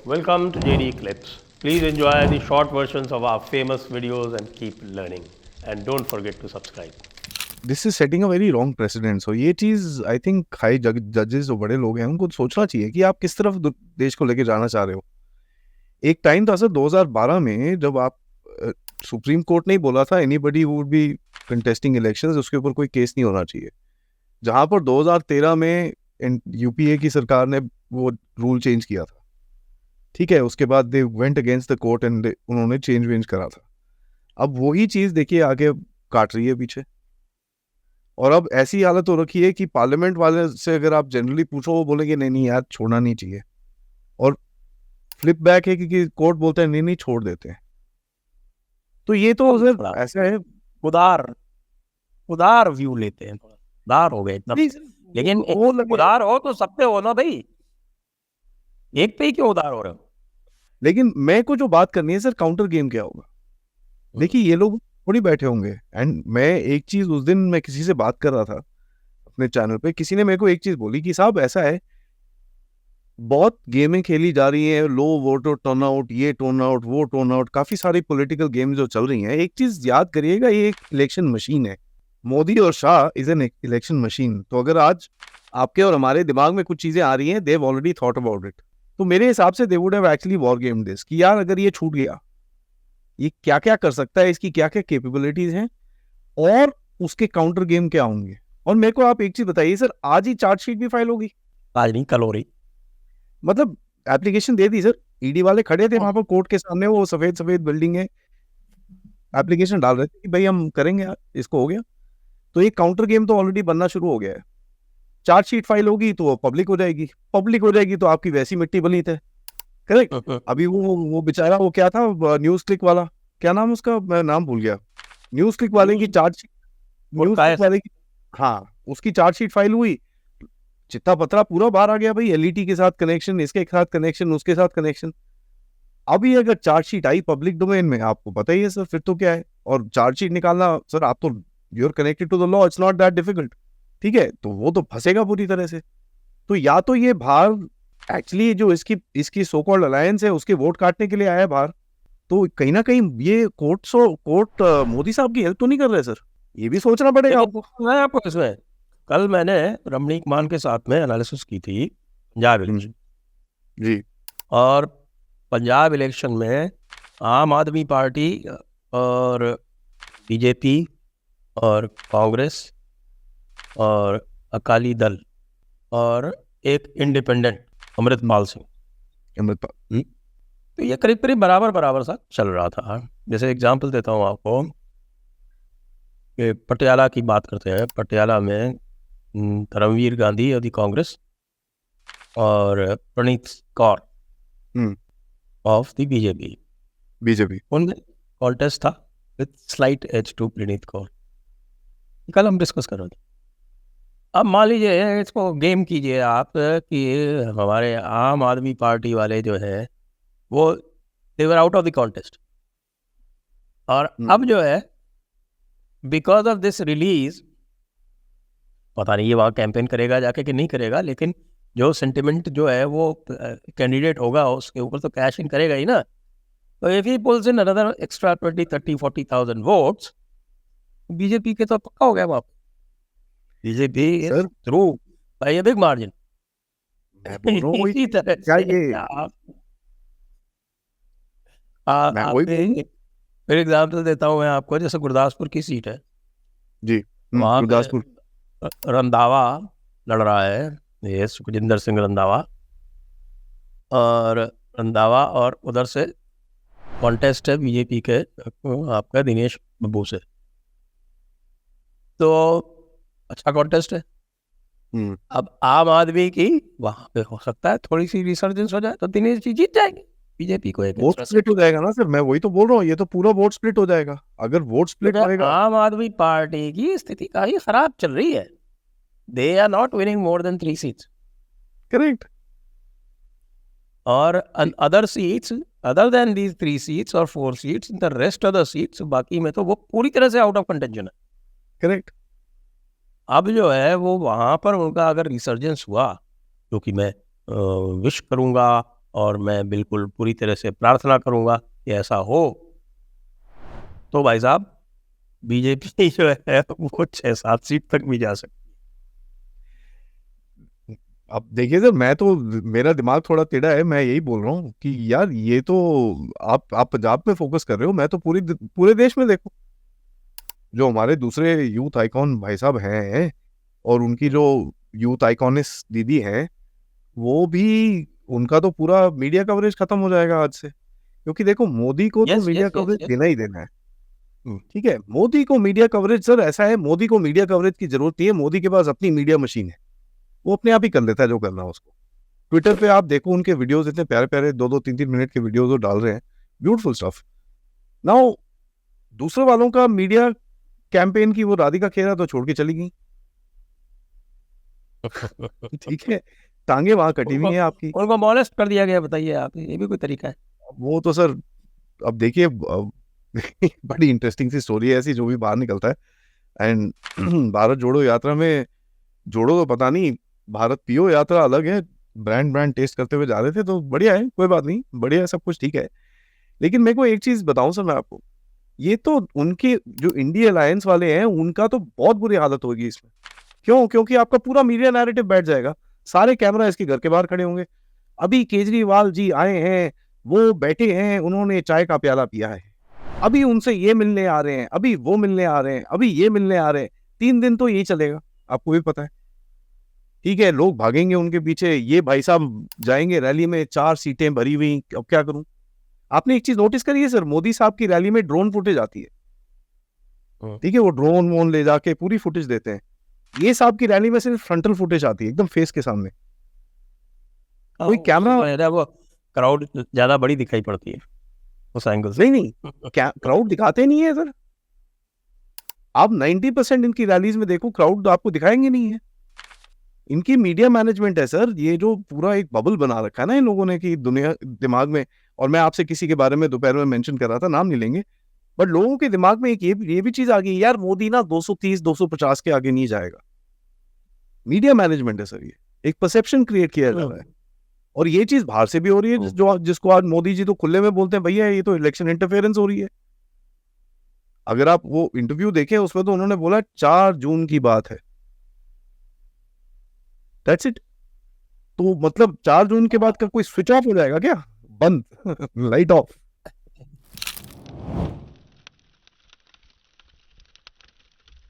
welcome to JD Clips. Please enjoy the short versions of our famous videos and keep learning. And don't forget to subscribe. This is setting a very wrong precedent. So ये चीज I think high जजेस जो बड़े लोग हैं उनको सोचना चाहिए कि आप किस तरफ देश को लेके जाना चाह रहे हो. एक टाइम था सर 2012 में जब आप सुप्रीम कोर्ट ने ही बोला था anybody who would be contesting elections उसके ऊपर कोई केस नहीं होना चाहिए. जहां पर 2013 में यूपीए की सरकार ने वो रूल चेंज किया था. ठीक है, उसके बाद they went against the court and उन्होंने चेंज करा था. अब वही चीज देखिए आगे काट रही है पीछे. और अब ऐसी हालत हो रखी है कि पार्लियामेंट वाले से अगर आप जनरली पूछो वो बोलेंगे नहीं यार छोड़ना नहीं चाहिए. और फ्लिप बैक है कि कोर्ट बोलते हैं नहीं छोड़ देते हैं. तो ये तो सर ऐसा है उदार व्यू लेते हैं, थोड़ा उदार हो गए एकदम. लेकिन उदार हो तो सब पे हो ना भाई, एक पे ही क्यों उदार हो रहे हो. लेकिन मैं को जो बात करनी है सर काउंटर गेम क्या होगा. देखिए ये लोग थोड़ी बैठे होंगे. एंड मैं एक चीज उस दिन मैं किसी से बात कर रहा था अपने चैनल पे, किसी ने मेरे को एक चीज बोली कि साहब ऐसा है बहुत गेमें खेली जा रही हैं, लो वोटर टर्नआउट, ये टर्नआउट वो टर्नआउट, काफी सारी पॉलिटिकल गेम्स जो चल रही हैं. एक चीज याद करिएगा ये एक इलेक्शन मशीन है. मोदी और Shah is an election machine. तो अगर आज आपके और हमारे दिमाग में कुछ चीजें आ रही हैं, they have already thought about it. तो मेरे हिसाब से they would have actually war game this कि यार अगर ये छूट गया ये क्या क्या कर सकता है, इसकी क्या क्या कैपेबिलिटीज हैं और उसके काउंटर गेम क्या होंगे. और मेरे को आप एक चीज बताइए सर, आज ही चार्जशीट भी फाइल होगी? आज नहीं कल हो रही. मतलब एप्लीकेशन दे दी सर, ईडी वाले खड़े थे वहां पर कोर्ट के सामने, वो सफेद बिल्डिंग है, एप्लीकेशन डाल रहे थे कि भाई हम करेंगे यार, इसको हो गया. तो ये काउंटर गेम तो ऑलरेडी बनना शुरू हो गया है. चार्जशीट फाइल होगी तो पब्लिक हो जाएगी तो आपकी वैसी मिट्टी बनी थे. करेक्ट. अभी वो बेचारा वो क्या था न्यूज क्लिक वाला, क्या नाम उसका, मैं नाम भूल गया. न्यूज क्लिक वाले की चार्जशीट, न्यूज क्लिक वाले की, हाँ उसकी चार्जशीट फाइल हुई, चिट्टा पत्रा पूरा बाहर आ गया भाई. एलईटी के साथ कनेक्शन, इसके साथ कनेक्शन, उसके साथ कनेक्शन. अभी अगर चार्जशीट आई पब्लिक डोमेन में, आपको पता ही है सर फिर तो क्या है. और चार्जशीट निकालना सर, आप तो you are connected to the law, it's not that difficult. ठीक है, तो वो तो फंसेगा पूरी तरह से. तो या तो ये बाहर एक्चुअली जो इसकी सो कॉल्ड अलायंस है उसके वोट काटने के लिए आया बाहर, तो कहीं ना कहीं ये कोर्ट मोदी साहब की हेल्प तो नहीं कर रहे सर. ये भी सोचना पड़ेगा आपको. मैं आपको इसमें कल मैंने रमणीक मान के साथ में एनालिसिस की थी पंजाब इलेक्शन जी. और पंजाब इलेक्शन में आम आदमी पार्टी और बीजेपी और कांग्रेस और अकाली दल और एक इंडिपेंडेंट अमृतपाल सिंह, तो ये करीब करीब बराबर सा चल रहा था. जैसे एग्जांपल देता हूँ आपको कि पटियाला की बात करते हैं. पटियाला में धर्मवीर गांधी और दी कांग्रेस और प्रणीत कौर ऑफ द बीजेपी उनमें कॉन्टेस्ट था विद स्लाइट एज टू प्रणीत कौर. कल हम डिस्कस कर रहे थे. अब मान लीजिए इसको गेम कीजिए आप कि हमारे आम आदमी पार्टी वाले जो है वो they were out of the contest, और अब जो है बिकॉज ऑफ दिस रिलीज, पता नहीं ये वहाँ कैंपेन करेगा जाके कि नहीं करेगा, लेकिन जो सेंटिमेंट जो है वो कैंडिडेट होगा उसके ऊपर तो कैश इन करेगा ही ना. तो if he pulls in another extra 20, 30, 40,000 votes, BJP के तो पक्का हो गया वहाँ. BJP is through by a big margin. इसी तरह से फिर एग्जाम्पल देता हूँ मैं आपको. जैसे गुरदासपुर की सीट है जी, वहाँ गुरदासपुर रंधावा लड़ रहा है, ये सुखजिंदर सिंह रंधावा, और रंधावा और उधर से कॉन्टेस्ट है बीजेपी के आपका दिनेश बब्बू से. तो अच्छा कॉन्टेस्ट है. अब आम आदमी की वहां पे हो सकता है थोड़ी सी रिसर्जेंस हो जाए तो दिनेश जी जीत जाएंगे. बीजेपी को एक वोट स्प्लिट हो जाएगा ना सर, मैं वही तो बोल रहा हूँ, ये तो पूरा वोट स्प्लिट हो जाएगा अगर वोट स्प्लिट होएगा. आम आदमी पार्टी की स्थिति काफी खराब चल रही है. They are not winning more than 3 seats. Correct. और other seats other than these 3 seats और 4 seats, the rest of the seats बाकी में तो वो पूरी तरह से आउट ऑफ कंटेंशन है. करेक्ट. अब जो है वो वहाँ पर उनका अगर रिसर्जेंस हुआ, जो कि मैं विश करूँगा और मैं बिल्कुल पूरी तरह से प्रार्थना करूँगा कि ऐसा हो, तो भाई साहब बीजेपी जो है वो 6-7 सीट तक भी जा सकती अब देखिए सर, मैं तो मेरा दिमाग थोड़ा टेढ़ा है, मैं यही बोल रहा हूँ कि यार ये तो आप पंजाब में फोकस कर रहे हो, मैं तो पूरे देश में देखो जो हमारे दूसरे यूथ आइकॉन भाई साहब हैं और उनकी जो यूथ आइकॉनिस दीदी हैं, वो भी उनका तो पूरा मीडिया कवरेज खत्म हो जाएगा आज से, क्योंकि देखो मोदी को तो yes, media yes, yes, coverage yes. देना ही देना है। ठीक है, मोदी को मीडिया कवरेज, सर ऐसा है, मोदी को मीडिया कवरेज की जरूरत नहीं है, मोदी के पास अपनी मीडिया मशीन है, वो अपने आप ही कर लेता है जो करना है उसको। ट्विटर पे आप देखो उनके वीडियोस इतने प्यारे प्यारे 2-2 3-3 मिनट के वीडियोस वो डाल रहे हैं, ब्यूटीफुल स्टफ। नाउ दूसरे वालों का मीडिया कैंपेन की वो राधिका खेरा तो छोड़ के चली गई, ठीक है, टांगे वहां कटी हुई उनको हैं आपकी। उनको मोलेस्ट कर दिया गया, बताइए आप, ये भी कोई तरीका है? वो तो सर अब देखिए बड़ी इंटरेस्टिंग सी स्टोरी है ऐसी जो भी बाहर निकलता है। एंड भारत जोड़ो यात्रा में, जोड़ो तो पता नहीं, भारत पियो यात्रा अलग है, ब्रांड ब्रांड टेस्ट करते हुए जा रहे थे, तो बढ़िया है, कोई बात नहीं, बढ़िया है, सब कुछ ठीक है। लेकिन मेरे को एक चीज बताऊं सर मैं आपको, ये तो उनके जो इंडिया अलायंस वाले हैं उनका तो बहुत बुरी हालत होगी इसमें। क्यों? क्योंकि आपका पूरा मीडिया नैरेटिव बैठ जाएगा, सारे कैमरा इसके घर के बाहर खड़े होंगे। अभी केजरीवाल जी आए हैं, वो बैठे हैं, उन्होंने चाय का प्याला पिया है, अभी उनसे ये मिलने आ रहे हैं, अभी वो मिलने आ रहे हैं, अभी ये मिलने आ रहे हैं, 3 दिन तो यही चलेगा, आपको भी पता है। ठीक है, लोग भागेंगे उनके पीछे, ये भाई साहब जाएंगे रैली में, 4 सीटें भरी हुई, अब क्या करूं। आपने एक चीज नोटिस करी है सर, मोदी साहब की रैली में ड्रोन फुटेज आती है, ठीक है, वो ड्रोन वोन ले जाके पूरी फुटेज देते हैं। ये साहब की रैली में सिर्फ फ्रंटल फुटेज आती है, एकदम फेस के सामने, कोई कैमरा वो क्राउड ज्यादा बड़ी दिखाई पड़ती है उस एंगल से। नहीं, क्राउड दिखाते नहीं है सर। आप 90% इनकी रैलीज में देखो, क्राउड आपको दिखाएंगे नहीं है। इनकी मीडिया मैनेजमेंट है सर, ये जो पूरा एक बबल बना रखा है ना इन लोगों ने कि दुनिया दिमाग में, और मैं आपसे किसी के बारे में दोपहर में मेंशन कर रहा था, नाम नहीं लेंगे, बट लोगों के दिमाग में एक ये भी चीज आ गई, यार मोदी ना 230 250 के आगे नहीं जाएगा। मीडिया मैनेजमेंट है सर, ये एक परसेप्शन क्रिएट किया जा रहा है, और ये चीज बाहर से भी हो रही है, जिसको आज मोदी जी तो खुले में बोलते हैं भैया ये तो इलेक्शन इंटरफेरेंस हो रही है। अगर आप वो इंटरव्यू देखें उसमें तो उन्होंने बोला 4 जून की बात है, दैट्स इट। तो मतलब 4 जून के बाद का कोई स्विच ऑफ हो जाएगा क्या, बंद लाइट ऑफ।